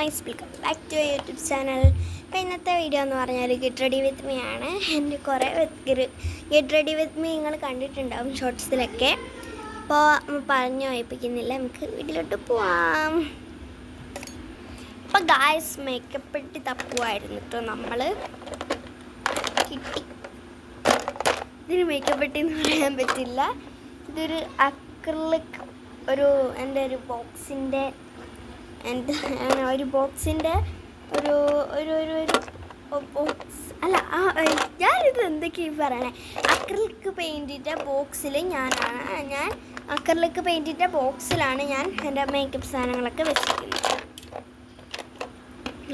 Guys, welcome back to YouTube channel. അപ്പോൾ ഇന്നത്തെ video എന്ന് പറഞ്ഞാൽ ഗെറ്റ് റെഡി വിത്ത് മീ ആണ്. എൻ്റെ കുറേ ഗെറ്റ് റെഡി വിത്ത് മീ നിങ്ങൾ കണ്ടിട്ടുണ്ടാവും ഷോർട്സിലൊക്കെ. അപ്പോൾ പറഞ്ഞു വായിപ്പിക്കുന്നില്ല, നമുക്ക് വീട്ടിലോട്ട് പോവാം. അപ്പോൾ ഗായ്സ് മേക്കപ്പ് ഇട്ട് തപ്പുമായിരുന്നു കേട്ടോ നമ്മൾ. കിട്ടി. ഇതിന് മേക്കപ്പ് ഇട്ടെന്ന് പറയാൻ പറ്റില്ല. ഇതൊരു അക്രിലിക് എൻ്റെ ഒരു ബോക്സിൻ്റെ ഒരു ബോക്സ് അല്ല, ഞാനിത് എന്തൊക്കെയാണ് പറയണേ. അക്രിലിക് പെയിൻറ്റിൻ്റെ ബോക്സിൽ ഞാൻ അക്രിലിക് പെയിൻറ്റിൻ്റെ ബോക്സിലാണ് ഞാൻ എൻ്റെ മേക്കപ്പ് സാധനങ്ങളൊക്കെ വെച്ചിരിക്കുന്നത്.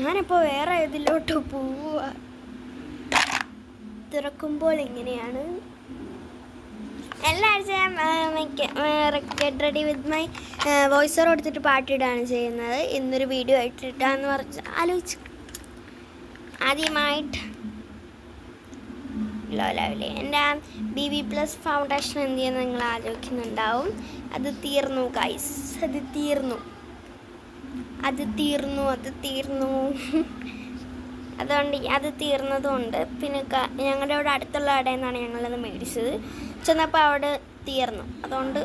ഞാനിപ്പോൾ വേറെ ഇതിലോട്ട് പോവുക. തുറക്കുമ്പോൾ എങ്ങനെയാണ് എല്ലാ ആഴ്ചയും ഗെറ്റ് റെഡി വിത്ത് മൈ വോയിസർ കൊടുത്തിട്ട് പാട്ടിടാണ് ചെയ്യുന്നത്. ഇന്നൊരു വീഡിയോ ആയിട്ടിട്ടാന്ന് പറഞ്ഞ് ആലോചിച്ച് ആദ്യമായിട്ട് ലോലാവില്ലേ എൻ്റെ BB+ ഫൗണ്ടേഷൻ എന്ത് ചെയ്യുന്നത് നിങ്ങൾ ആലോചിക്കുന്നുണ്ടാവും. അത് തീർന്നു ഗൈസ്, അത് തീർന്നു. അതുകൊണ്ട് അത് തീർന്നതുകൊണ്ട് പിന്നെ ഞങ്ങളുടെ അവിടെ അടുത്തുള്ള കടയിൽ നിന്നാണ് ഞങ്ങളത് മേടിച്ചത്. ചെന്നപ്പോൾ അവിടെ തീർന്നു. അതുകൊണ്ട്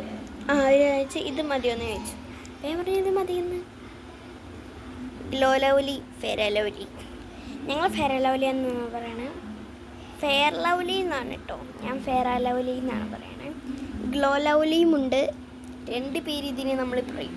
ചോദിച്ചു ഇത് മതിയോന്ന് ചോദിച്ചു. പറഞ്ഞു ഇത് മതിയെന്ന്. Glow lovely, fair lovely. ഞങ്ങൾ ഫെയർ ലവ്ലി എന്നാണ് പറയണത്. ഫെയർ ലവ്ലി എന്നാണ് കേട്ടോ, ഞാൻ ഫെയർ ലവ്ലി എന്നാണ് പറയണത്. ഗ്ലോ ലവ്ലിയും ഉണ്ട്, രണ്ട് പേര് ഇതിനെ നമ്മൾ പറയും.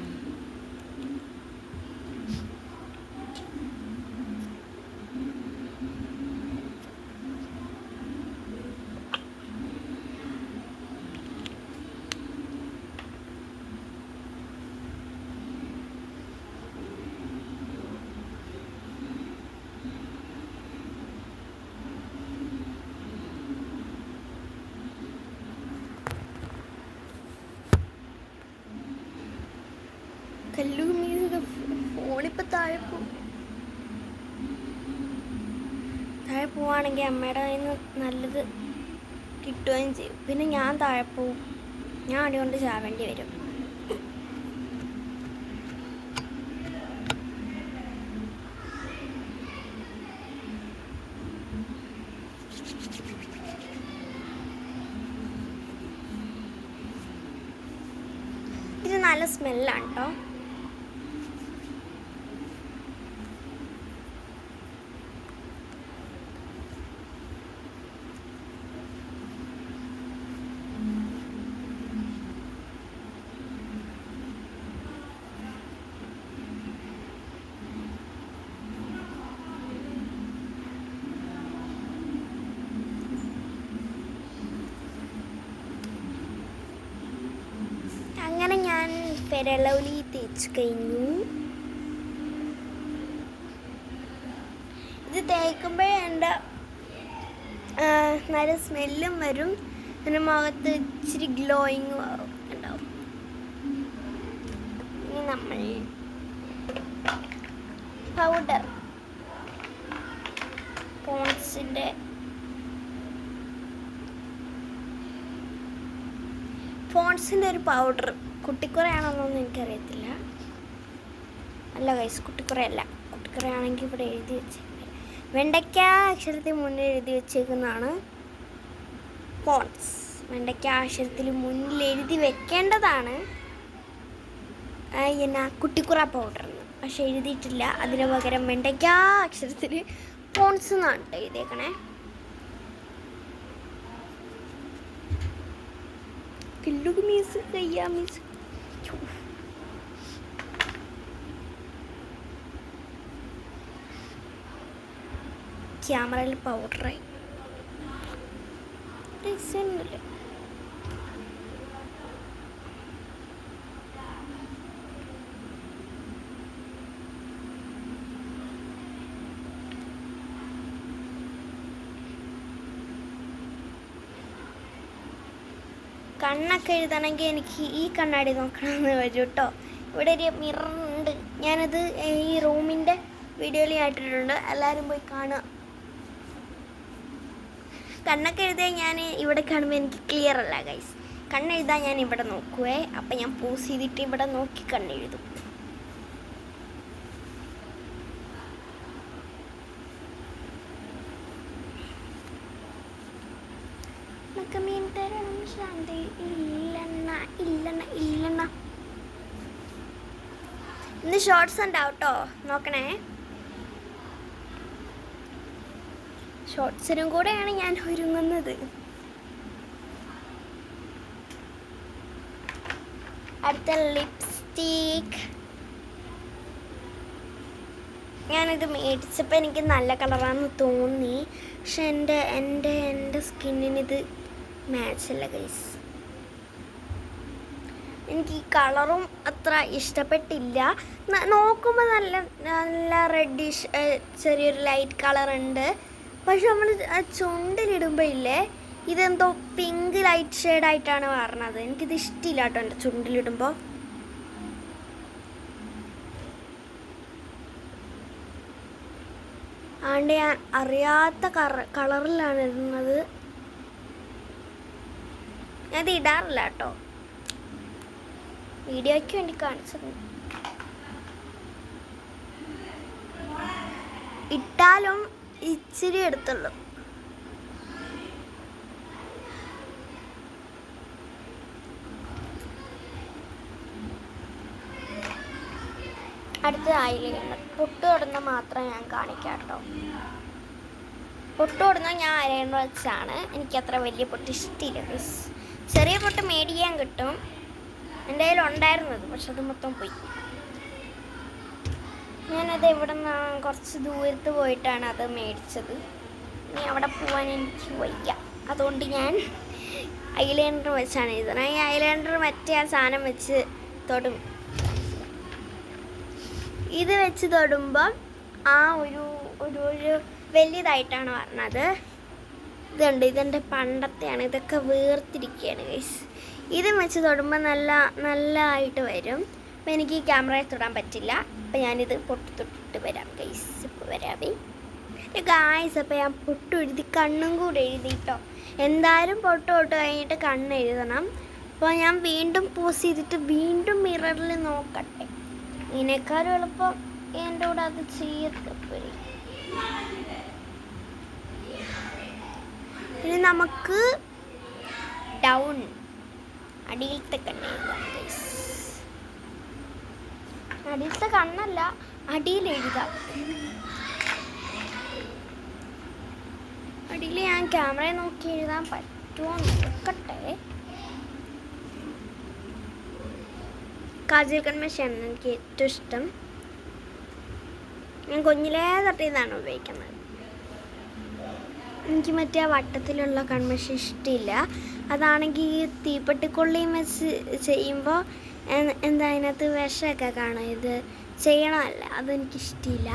ഫോണിപ്പോൾ താഴെ പോവുകയാണെങ്കിൽ അമ്മയുടെ കയ്യിൽ നിന്ന് നല്ലത് കിട്ടുകയും ചെയ്യും. പിന്നെ ഞാൻ താഴെ പോവും, ഞാൻ അടികൊണ്ട് ചാവേണ്ടി വരും. ഇത് നല്ല സ്മെല്ലാണ് കേട്ടോ. അങ്ങനെ ഞാൻ ഫെയർ ലവ്ലി തേച്ച് കഴിഞ്ഞു. ഇത് തേക്കുമ്പോൾ എൻ്റെ നല്ല സ്മെല്ലും വരും, എൻ്റെ മുഖത്ത് ഇച്ചിരി ഗ്ലോയിങ് ഉണ്ടാവും. ഇനി നമ്മൾ പൗഡർ, പോൺസിൻ്റെ ഒരു പൗഡർ. കുട്ടിക്കുറയാണെന്നൊന്നും എനിക്കറിയത്തില്ല. അല്ല ഗൈസ്, കുട്ടിക്കുറയല്ല. കുട്ടിക്കുറയാണെങ്കിൽ ഇവിടെ എഴുതി വെച്ചേക്കുന്നത് വെണ്ടയ്ക്ക അക്ഷരത്തിൽ മുന്നിൽ എഴുതി വെച്ചേക്കുന്നതാണ് പോൺസ്. വെണ്ടയ്ക്ക അക്ഷരത്തിൽ മുന്നിൽ എഴുതി വെക്കേണ്ടതാണ് എന്നാ കുട്ടിക്കുറ പൗഡർ എന്ന്, പക്ഷെ എഴുതിയിട്ടില്ല. അതിന് പകരം വെണ്ടയ്ക്ക അക്ഷരത്തിൽ പോൺസ് എന്നാണ് എഴുതിയേക്കണേ. ക്യാമറയിൽ പൗഡറായി രസമൊന്നുമില്ല. കണ്ണൊക്കെ എഴുതണമെങ്കിൽ എനിക്ക് ഈ കണ്ണാടി നോക്കണമെന്ന് വരും കേട്ടോ. ഇവിടെ ഒരു മിററുണ്ട്, ഞാനത് ഈ റൂമിൻ്റെ വീഡിയോയിൽ ആയിട്ടിട്ടുണ്ട്, എല്ലാവരും പോയി കാണുക. കണ്ണൊക്കെ എഴുതിയാൽ ഞാൻ ഇവിടെ കാണുമ്പോൾ എനിക്ക് ക്ലിയർ അല്ല ഗൈസ്. കണ്ണെഴുതാൻ ഞാൻ ഇവിടെ നോക്കുവേ. അപ്പം ഞാൻ പോസ് ചെയ്തിട്ട് ഇവിടെ നോക്കി കണ്ണെഴുതും. തരണം ശാന്തി. ഇല്ലെണ്ണ ഇല്ലെണ്ണ ഇല്ലെണ്ണ. ഇന്ന് ഷോർട്സ് ഉണ്ടാവും കേട്ടോ, നോക്കണേ. ഷോർട്സിനും കൂടെയാണ് ഞാൻ ഒരുങ്ങുന്നത്. അടുത്ത ലിപ്സ്റ്റിക്. ഞാനിത് മേടിച്ചപ്പോൾ എനിക്ക് നല്ല കളറാണെന്ന് തോന്നി, പക്ഷെ എൻ്റെ സ്കിന്നിന് ഇത് മാച്ചല്ല ഗൈസ്. എനിക്ക് ഈ കളറും അത്ര ഇഷ്ടപ്പെട്ടില്ല. നോക്കുമ്പോൾ നല്ല നല്ല റെഡിഷ് ചെറിയൊരു ലൈറ്റ് കളറുണ്ട്. പക്ഷെ നമ്മൾ ചുണ്ടിലിടുമ്പോൾ ഇല്ലേ, ഇതെന്തോ പിങ്ക് ലൈറ്റ് ഷെയ്ഡായിട്ടാണ് മാറുന്നത്. എനിക്കിത് ഇഷ്ടമില്ല കേട്ടോ എൻ്റെ ചുണ്ടിലിടുമ്പോൾ. അതുകൊണ്ട് ഞാൻ അറിയാത്ത കളറിലാണ് ഇടുന്നത്. ഞാനത് ഇടാറില്ല കേട്ടോ, വീഡിയോയ്ക്ക് വേണ്ടി കാണിച്ചത്. ഇട്ടാലും ഇച്ചിരി എടുത്തുള്ളൂ. അടുത്ത ഐലൈനർ. പൊട്ട് തൊടുന്ന മാത്രം ഞാൻ കാണിക്കാം കേട്ടോ. പൊട്ട് തൊടുന്ന ഞാൻ ഐലൈനർ വെച്ചാണ്. എനിക്കത്ര വലിയ പൊട്ട് ഇഷ്ടമില്ല ഗൈസ്. ചെറിയ പൊട്ട് മേടിക്കാൻ കിട്ടും, എൻ്റെ കയ്യിൽ ഉണ്ടായിരുന്നത്, പക്ഷെ അത് മൊത്തം പോയി. ഞാനത് എവിടെ നിന്നാണ്, കുറച്ച് ദൂരത്ത് പോയിട്ടാണ് അത് മേടിച്ചത്. ഇനി അവിടെ പോകാൻ എനിക്ക് വയ്യ, അതുകൊണ്ട് ഞാൻ ഐലൈനർ വെച്ചാണ് എഴുതുന്നത്. ഈ ഐലൈനർ മറ്റേ ആ സാധനം വെച്ച് തൊടും. ഇത് വെച്ച് തൊടുമ്പം ആ ഒരു വലിയതായിട്ടാണ് പറഞ്ഞത്. ഇതുണ്ട്, ഇതെൻ്റെ പണ്ടത്തെയാണ്. ഇതൊക്കെ വേർതിരിക്കുകയാണ് ഗൈസ്. ഇത് വെച്ച് തൊടുമ്പോൾ നല്ലതായിട്ട് വരും. അപ്പോൾ എനിക്ക് ഈ ക്യാമറയിൽ തൊടാൻ പറ്റില്ല. അപ്പോൾ ഞാനിത് പൊട്ട് തൊട്ടിട്ട് വരാം ഗൈസ്. ഇപ്പോൾ വരാമേ ഗായ്സ്. അപ്പോൾ ഞാൻ പൊട്ട് എഴുതി, കണ്ണും കൂടെ എഴുതിയിട്ടോ. എന്തായാലും പൊട്ട് തൊട്ട് കഴിഞ്ഞിട്ട് കണ്ണ് എഴുതണം. അപ്പോൾ ഞാൻ വീണ്ടും പോസ് ചെയ്തിട്ട് വീണ്ടും മിററിൽ നോക്കട്ടെ. ഇതിനേക്കാളും എളുപ്പം എൻ്റെ കൂടെ അത് ചെയ്യത്തപ്പോഴേ. ഇനി നമുക്ക് ഡൗൺ, അടിയിലത്തെ കണ്ണ് എഴുതാം ഗൈസ്. അടിയിലത്തെ കണ്ണല്ല, അടിയിൽ എഴുതാം. അടിയിൽ ഞാൻ ക്യാമറയെ നോക്കി എഴുതാൻ പറ്റുമോ നോക്കട്ടെ. കാജൽ കൺമഷിയാണ് എനിക്ക് ഏറ്റവും ഇഷ്ടം. ഞാൻ കുഞ്ഞിലേ തൊട്ടിയതാണ് ഉപയോഗിക്കുന്നത്. എനിക്ക് മറ്റേ ആ വട്ടത്തിലുള്ള കൺമഷി ഇഷ്ടമില്ല. അതാണെങ്കിൽ ഈ തീപ്പെട്ടിക്കൊള്ളിയും വെച്ച് ചെയ്യുമ്പോൾ എന്താ അതിനകത്ത് വിഷമൊക്കെ കാണും. ഇത് ചെയ്യണമല്ല, അതെനിക്കിഷ്ടമില്ല.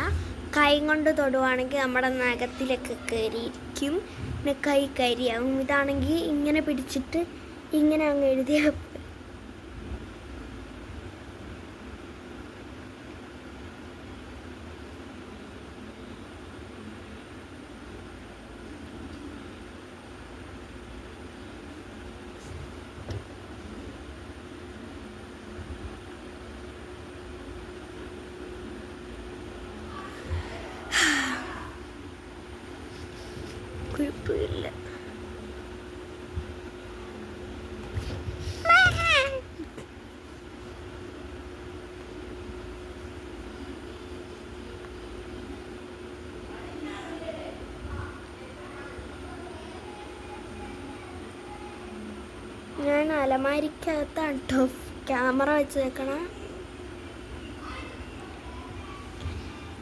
കൈ കൊണ്ട് തൊടുവാണെങ്കിൽ നമ്മുടെ നഖത്തിലൊക്കെ കരിയിരിക്കും, പിന്നെ കൈ കരിയാകും. ഇതാണെങ്കിൽ ഇങ്ങനെ പിടിച്ചിട്ട് ഇങ്ങനെ അങ്ങ് എഴുതിയാൽ കുഴപ്പമില്ല. ഞാൻ അലമാരിക്കകത്താണ് കേട്ടോ ക്യാമറ വെച്ചേക്കണം.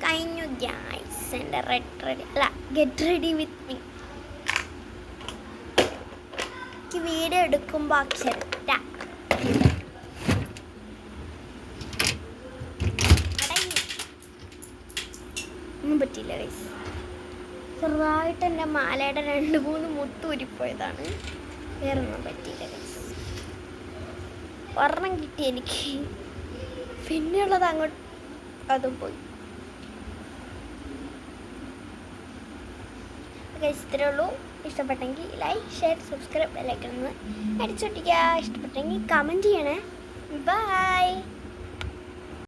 കഴിഞ്ഞു ഗൈസ് എൻ്റെ get ready with me. Video എടുക്കുമ്പോൾ അക്ഷരട്ട ഒന്നും പറ്റിയില്ല ഗൈസ്. ചെറുതായിട്ട് എൻ്റെ മാലയുടെ 2-3 മുത്ത് ഊരിപ്പോയതാണ്, വേറെ ഒന്നും പറ്റിയില്ല ഗൈസ്. ഒരെണ്ണം കിട്ടി എനിക്ക്, പിന്നെയുള്ളത് അങ്ങോട്ട് അതും പോയി ഗൈസ്. ഇത്രയേ ഉള്ളൂ. ഇഷ്ടപ്പെട്ടെങ്കിൽ ലൈക്ക്, ഷെയർ, സബ്സ്ക്രൈബ് ബെല്ലൈക്കൺ ഒന്ന് അടിച്ചൊട്ടിക്കുക. ഇഷ്ടപ്പെട്ടെങ്കിൽ കമൻറ്റ് ചെയ്യണേ. ബൈ.